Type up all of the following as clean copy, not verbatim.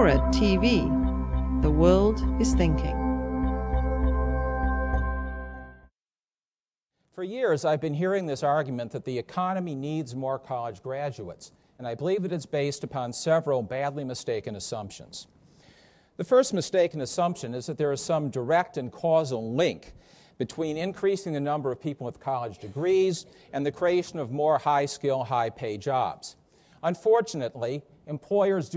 FORA.tv. The world is thinking. For years, I've been hearing this argument that the economy needs more college graduates, and I believe that it's based upon several badly mistaken assumptions. The first mistaken assumption is that there is some direct and causal link between increasing the number of people with college degrees and the creation of more high-skill, high-pay jobs. Unfortunately, employers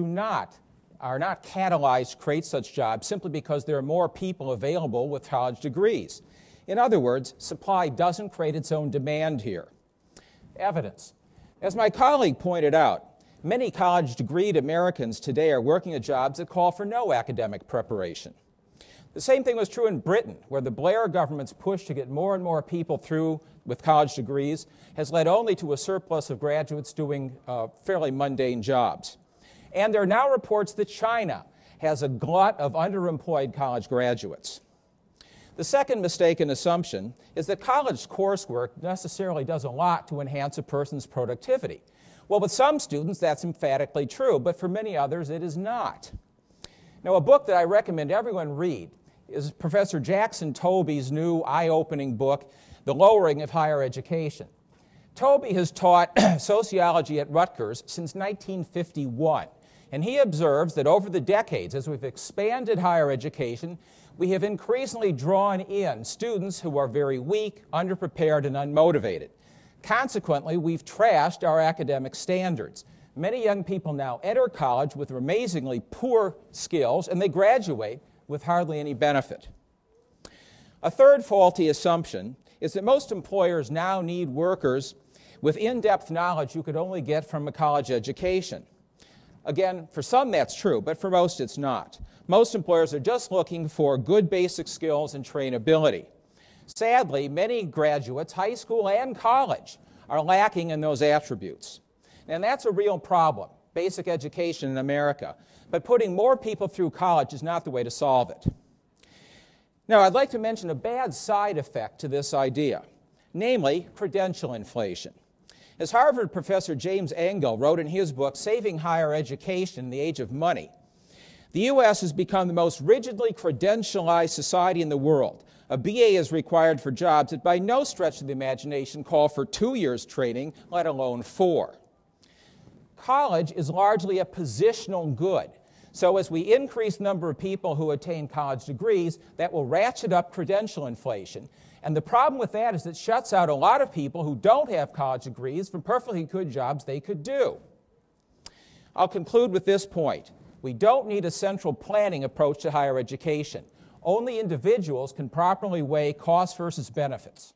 are not catalyzed to create such jobs simply because there are more people available with college degrees. In other words, supply doesn't create its own demand here. Evidence. As my colleague pointed out, many college-degreed Americans today are working at jobs that call for no academic preparation. The same thing was true in Britain, where the Blair government's push to get more and more people through with college degrees has led only to a surplus of graduates doing fairly mundane jobs. And there are now reports that China has a glut of underemployed college graduates. The second mistaken assumption is that college coursework necessarily does a lot to enhance a person's productivity. Well, with some students, that's emphatically true, but for many others, it is not. Now, a book that I recommend everyone read is Professor Jackson Tobey's new eye-opening book, The Lowering of Higher Education. Tobey has taught sociology at Rutgers since 1951, and he observes that over the decades, as we've expanded higher education, we have increasingly drawn in students who are very weak, underprepared, and unmotivated. Consequently, we've trashed our academic standards. Many young people now enter college with amazingly poor skills, and they graduate with hardly any benefit. A third faulty assumption is that most employers now need workers with in-depth knowledge you could only get from a college education. Again, for some that's true, but for most it's not. Most employers are just looking for good basic skills and trainability. Sadly, many graduates, high school and college, are lacking in those attributes. And that's a real problem, basic education in America. But putting more people through college is not the way to solve it. Now, I'd like to mention a bad side effect to this idea, namely credential inflation. As Harvard professor James Engel wrote in his book, Saving Higher Education in the Age of Money, the U.S. has become the most rigidly credentialized society in the world. A BA is required for jobs that by no stretch of the imagination call for 2 years training, let alone 4. College is largely a positional good. So as we increase the number of people who attain college degrees, that will ratchet up credential inflation. And the problem with that is it shuts out a lot of people who don't have college degrees from perfectly good jobs they could do. I'll conclude with this point. We don't need a central planning approach to higher education. Only individuals can properly weigh costs versus benefits.